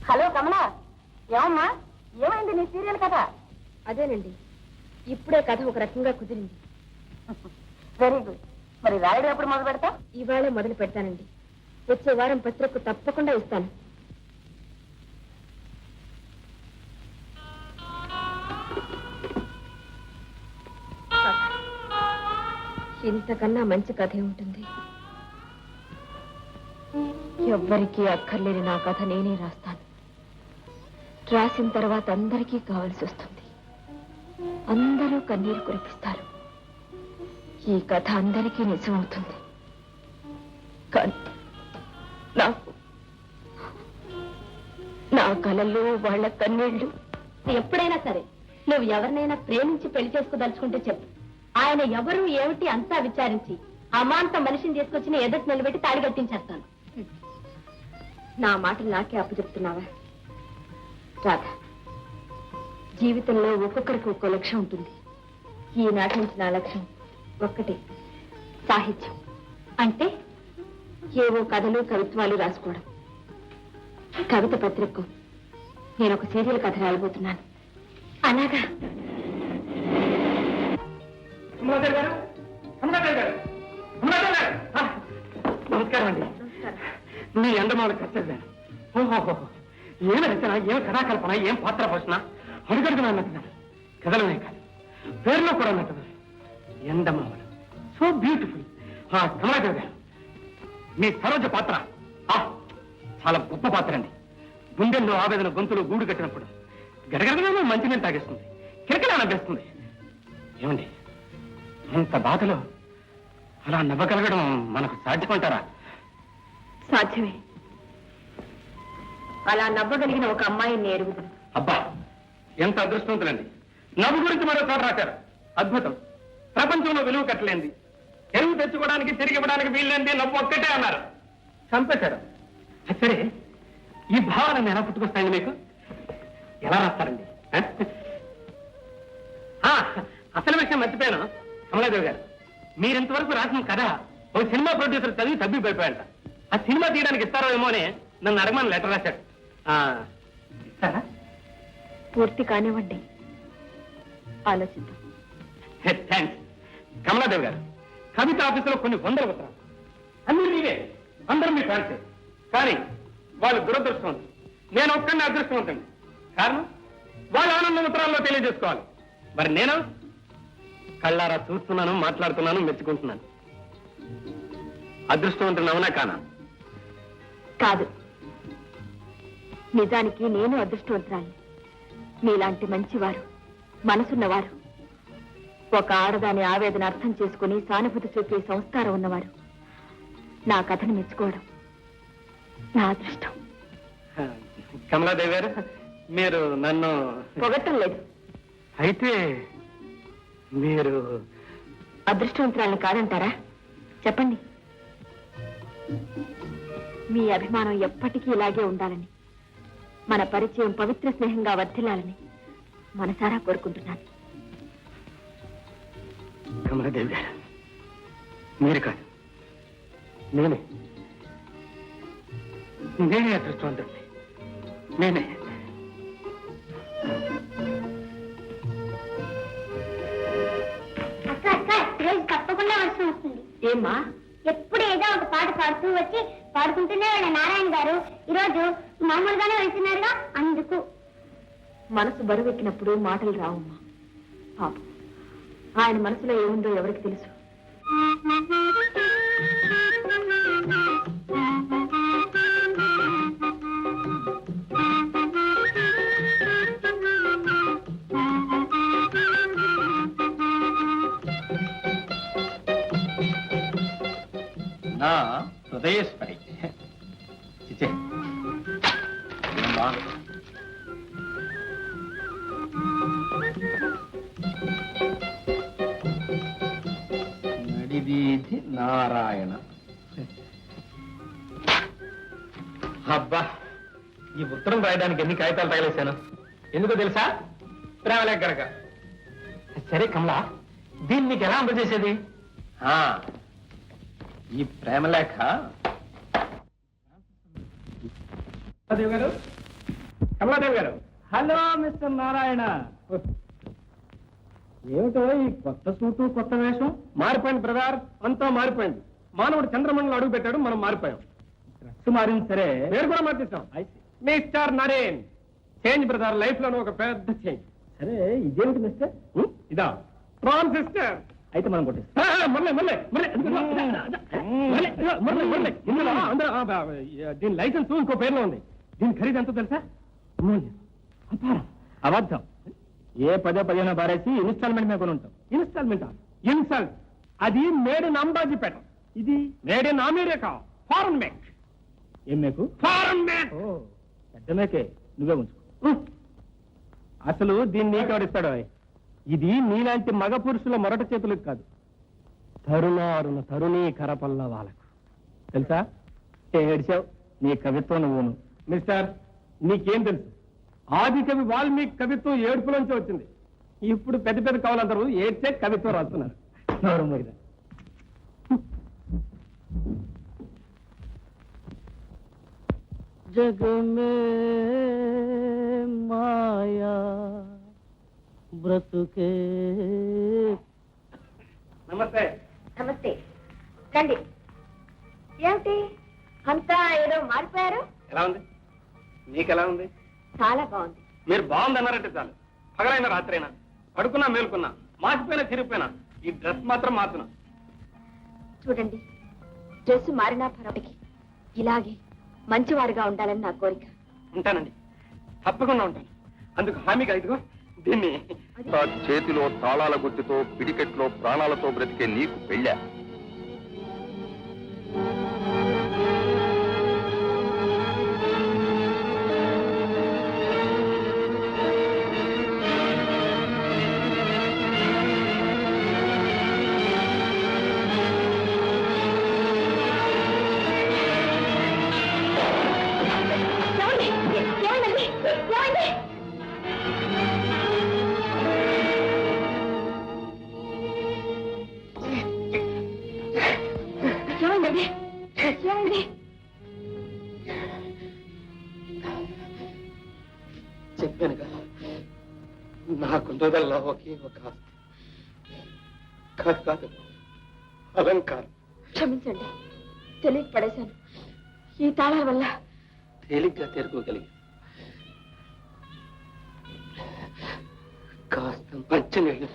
Hello కమలా, ఏమమ్మా ఏమైంది నీ సీరియల్ కథ? అదేనండి, ఇప్పుడే కథ ఒక రకంగా కుదిరింది. Very good. మరి రాయడం ఎప్పుడు మొదలు పెడతా? ఇవాళే మొదలు పెడతానండి. వచ్చే వారం పత్రిక తప్పకుండా ఇస్తాను. ఇంతకన్నా మంచి కథ ఉంటుంది. ఎవ్వరికీ అక్కర్లేని నా కథ నేనే రాస్తాను. రాసిన తర్వాత అందరికీ కావాల్సి వస్తుంది. అందరూ కన్నీరు కురిపిస్తారు. ఈ కథ అందరికీ నిజమవుతుంది. కానీ నాకు నా కళల్లో వాళ్ళ కన్నీళ్లు. ఎప్పుడైనా సరే నువ్వు ఎవరినైనా ప్రేమించి పెళ్లి చేసుకోదలుచుకుంటే చెప్పు. ఆయన ఎవరు ఏమిటి అంతా విచారించి అమాంత మనిషిని తీసుకొచ్చిన ఎదుటి నిలబెట్టి తాడి కట్టించేస్తాను. నా మాటలు నాకే అప్పు చెప్తున్నావా? రాధా, జీవితంలో ఒక్కొక్కరికి ఒక్కో లక్ష్యం ఉంటుంది. ఈనాటి నుంచి నా లక్ష్యం ఒక్కటే, సాహిత్యం. అంటే ఏవో కథలు కవిత్వాలు రాసుకోవడం. కవిత పత్రికకు నేను ఒక సీరియల్ కథ రాయబోతున్నాను. అలాగా? నమస్కారం అండి. మీ ఎండమాల కర్తవ్య. ఓహో, ఏం రచన, ఏం కథాకల్పన, ఏం పాత్ర పోషణ. అడుగడుగునా నటున్నారు. కథలోనే కాదు, పేరులో కూడా నటున్నారు. ఎండమామలు సో బ్యూటిఫుల్. కమలాదేవి గారు, మీ సరోజ పాత్ర చాలా గొప్ప పాత్ర అండి. గుండెల్లో ఆవేదన గొంతులో గూడు కట్టినప్పుడు గడగడగా మంచినీళ్ళు తాగేస్తుంది, కిరకలా నవ్వేస్తుంది. ఏమండి, అంత బాధలో అలా నవ్వగలగడం మనకు సాధ్యమంటారా? సాధ్యమే. అలా నవ్వగలిగిన ఒక అమ్మాయిని ఎరుగుతాను. అబ్బా, ఎంత అదృష్టవంతులండి. నవ్వు గురించి మరో చోట రాశారు. అద్భుతం. ప్రపంచంలో విలువ కట్టలేంది, ఎరువు తెచ్చుకోవడానికి తిరిగి ఇవ్వడానికి వీళ్ళేంది, నవ్వు ఒక్కటే అన్నారు. చంపేశారు. సరే, ఈ భావాలను ఎలా పుట్టుకొస్తాయండి మీకు? ఎలా రాస్తారండి? అసలు విషయం మర్చిపోయాను కమలాదేవి గారు. మీరింతవరకు రాసిన కథ ఒక సినిమా ప్రొడ్యూసర్ చదివి తబ్బిపోయాడంట. ఆ సినిమా తీయడానికి ఇస్తారో ఏమో అని నన్ను అడగమని లెటర్ రాశాడు. ఇస్తారా? పూర్తి కానివ్వండి, ఆలోచిద్దాం. థ్యాంక్స్ కమలాదేవి గారు. కవిత ఆఫీసులో కొన్ని వందల ఉత్తరాలు, అన్ని మీవే, అందరూ మీ ఫ్యాన్సే. కానీ వాళ్ళు దురదృష్టం, నేను ఒక్కడిని అదృష్టవంతండి. కారణం వాళ్ళ ఆనందం ఉత్తరాల్లో తెలియజేసుకోవాలి. మరి నేను కళ్ళారా చూస్తున్నాను, మాట్లాడుతున్నాను, మెచ్చుకుంటున్నాను. అదృష్టవంతుడు అవునా కానా? కాదు, నిజానికి నేను అదృష్టవంతురాలి. మీలాంటి మంచివారు, మనసున్నవారు, ఒక ఆడదాని ఆవేదన అర్థం చేసుకుని సానుభూతి చూపే సంస్కారం ఉన్నవారు నా కథను మెచ్చుకోవడం నా అదృష్టం. కమలాదేవి గారు, మీరు నన్ను పొగట్టం లేదు. అయితే మీరు అదృష్టవంతురాలను కాదంటారా? చెప్పండి. మీ అభిమానం ఎప్పటికీ ఇలాగే ఉండాలని, మన పరిచయం పవిత్ర స్నేహంగా వర్ధిల్లాలని మనసారా కోరుకుంటున్నాను. కమలాదేవి గారు, మీరు కాదు, నేనే అదృష్టవంతుడిని. నేనే. తప్పకుండా వర్షం వస్తుంది. ఏమ్మా? ఎప్పుడు ఏదో ఒక పాట పాడుతూ వచ్చి పాడుకుంటూనే వాళ్ళ నారాయణ గారు ఈరోజు మామూలుగానే వెళ్తున్నారుగా, అందుకు. మనసు బరువెక్కినప్పుడు మాటలు రావమ్మా. పాపం, ఆయన మనసులో ఏముందో ఎవరికి తెలుసు. నా హృదయేశ్వరి. నడివీధి నారాయణ. అబ్బా, ఈ ఉత్తరం రాయడానికి ఎన్ని కాగితాలు తగలేశాను. ఎందుకో తెలుసా? ప్రేమలేఖ గనక. సరే కమలా, దీన్ని మీకు ఎలా అందజేసేది? ఈ ప్రేమలేఖ గారు కమలాదేవి గారు. Hello mister Narayana. ఏమిటో ఈ కొత్త సూటు కొత్త వేషం? మారిపోయింది బ్రదర్, అంతా మారిపోయింది. మానవుడు చంద్రమండలం అడుగు పెట్టాడు, మనం మారిపోయాం. డ్రెస్ మారింది సరే, పేరు కూడా మార్చేస్తాం. Mister Naren. Change brother, life లోనే ఒక పెద్ద చేంజ్. సరే ఇదేమిటి మిస్టర్? ఇదా ట్రాన్సిస్టర్. అయితే మనం కొట్టేస్తాం. దీని లైసెన్స్ ఇంకో పేరులో ఉంది. దీని ఖరీదు ఎంతో తెలుసా? అపారం. అబద్ధం. ఏ 10-15 బారేసి ఇన్స్టాల్మెంట్ మీద కొని ఉంటాం. Installment insult. అది మేడ్ ఇన్ అంబాజీపేట, ఇది made in America. Foreign make. ఏం మేకు? Foreign make. పెద్ద మేకే, నువ్వే ఉంచుకో. అసలు దీన్ని నీకెవడిస్తాడో? ఇది నీలాంటి మగ పురుషుల మొరట చేతులకు కాదు, తరుణారుణ తరుణీ కరపల్ల వాళ్ళకు తెలుసా? ఏడ్చావు, నీ కవిత్వం నువ్వును. మిస్టర్, నీకేం తెలుసు? ఆది కవి వాల్మీకి కవిత్వం ఏడుపులోంచి వచ్చింది. ఇప్పుడు పెద్ద పెద్ద కవులందరూ ఏడ్చే కవిత్వం రాస్తున్నారు. నోరు మూయరా. జగమే మాయా బ్రతుకే. నమస్తే. నమస్తే, రండి. ఏమిటి అంతా ఏదో మారిపోయారు? ఎలా ఉంది? నీకెలా ఉంది? చాలా బాగుంది. మీరు బాగుందన్నారంటే చాలు. పగలైనా రాత్రైనా, పడుకున్నా మేలుకున్నా, మాసిపోయినా తిరిగిపోయినా, ఈ డ్రెస్ మాత్రం మార్చున్నా. చూడండి, డ్రెస్ మారినా పర్వాలేదు, ఇలాగే మంచివారుగా ఉండాలని నా కోరిక. ఉంటానండి, తప్పకుండా ఉంటాను. అందుకు హామీగా ఇదిగో దీన్ని. చేతిలో తాళాల గుర్తుతో పిడికెట్లో ప్రాణాలతో బ్రతికే నీకు పెళ్ళా? చెప్పానుగా, నాకున్నదల్లా ఒకే ఒక ఆస్తి. కాదు కాదు, అలంకారం. క్షమించండి, తెలియక పడేశాను. ఈ తాళాల వల్ల తేలిగ్గా తెరుకోగలిగి కాస్త మంచినీళ్ళు.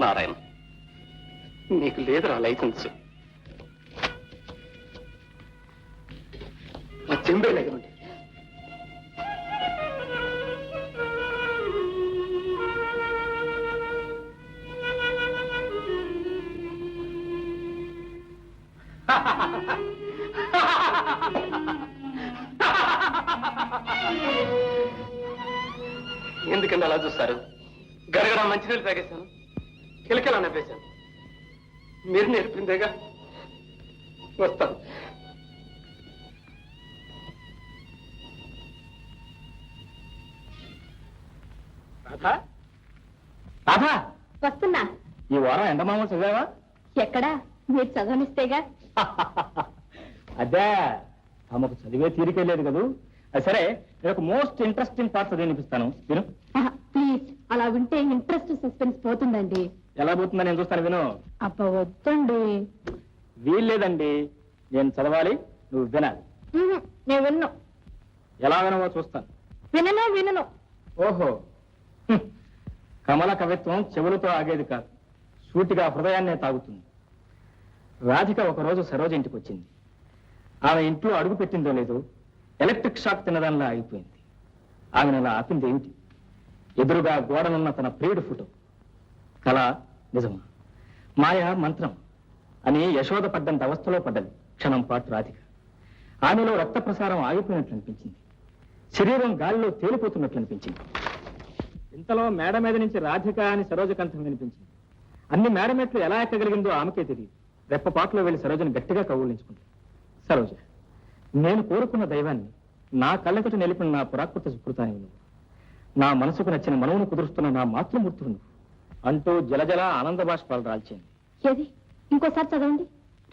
నారాయణ, నీకు లేదురా లైసెన్స్. ఆ చెంబే దగ్గర ఉంటే ఎందుకంటే అలా చూస్తారు? గడగడ మంచినీళ్ళు తాగేశాను, కిలకిలా నవ్వేశాను. మీరు నేర్పిందేగా. వస్తాను. రాధా, రాధా, వస్తున్నా. ఈ వారం ఎండమామూలు చదివావా? ఎక్కడా, మీరు చదవనిస్తేగా. అదే, తమకు చదివే తీరికే లేదు కదూ. అది సరే, నేను ఒక మోస్ట్ ఇంట్రెస్టింగ్ పార్ట్ చదివినిపిస్తాను, విను. ప్లీజ్, అలా వింటే ఇంట్రెస్ట్ సస్పెన్స్ పోతుందండి. ఎలా పోతుందని నేను చూస్తాను, విను. అప్ప వద్దండి. వీల్లేదండి, నేను చదవాలి, నువ్వు వినాలి. నేను విన్ను. ఎలా వినవో చూస్తాను. వినను. ఓహో, కమల కవిత్వం చెవులతో ఆగేది కాదు, సూటిగా హృదయాన్నే తాగుతుంది. రాధిక ఒకరోజు సరోజ ఇంటికి వచ్చింది. ఆమె ఇంట్లో అడుగు పెట్టిందో లేదో ఎలక్ట్రిక్ షాక్ తినదానిలా ఆగిపోయింది. ఆమెను అలా ఆపింది ఏమిటి? ఎదురుగా గోడనున్న తన ప్రియుడి ఫోటో. కళ నిజమా, మాయ మంత్రం అని యశోద పడ్డంత అవస్థలో పడ్డది క్షణం పాటు రాధిక. ఆమెలో రక్త ప్రసారం ఆగిపోయినట్లు అనిపించింది, శరీరం గాలిలో తేలిపోతున్నట్లు అనిపించింది. ఇంతలో మేడ మీద నుంచి రాధిక అని సరోజ కంఠం వినిపించింది. అన్ని మేడమెట్లు ఎలా ఎక్కగలిగిందో ఆమెకే తెలియదు. రెప్పపాట్లో వెళ్లి సరోజను గట్టిగా కౌగులించుకుంది. సరోజ, నేను కోరుకున్న దైవాన్ని నా కళ్ళెదుట నిలిపిన నా పురాకృత సుకృతాన్ని నువ్వు. నా మనసుకు నచ్చిన మనవును కుదురుస్తున్న నా మాతృమూర్తులు నువ్వు అంటూ జలజల ఆనంద బాష్పాలు రాల్చింది. ఏది ఇంకోసారి చదవండి.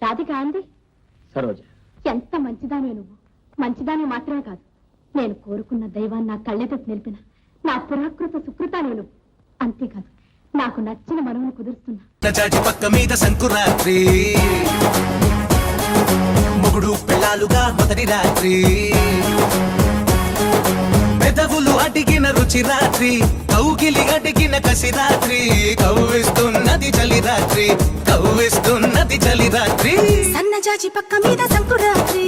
రాధిక అంది. సరోజ, ఎంత మంచిదానివి నువ్వు. మంచిదాని మాత్రమే కాదు, నేను కోరుకున్న దైవాన్ని నా కళ్ళెదుట నిలిపిన నా పురాకృత సుకృతానివి నువ్వు. అంతేకాదు, నాకు నచ్చిన మనవును కుదురుస్తున్నా. చాటి పక్క మీద సంకురాత్రి మొగుడు పెళ్ళాలుగా మొదటి రాత్రి పెదవులు అడిగిన రుచి రాత్రి కౌగిలి అడిగిన కసి రాత్రి కవ్విస్తున్నది చలి రాత్రి కవ్విస్తున్నది చలి రాత్రి సన్నజాజి పక్క మీద సంకురాత్రి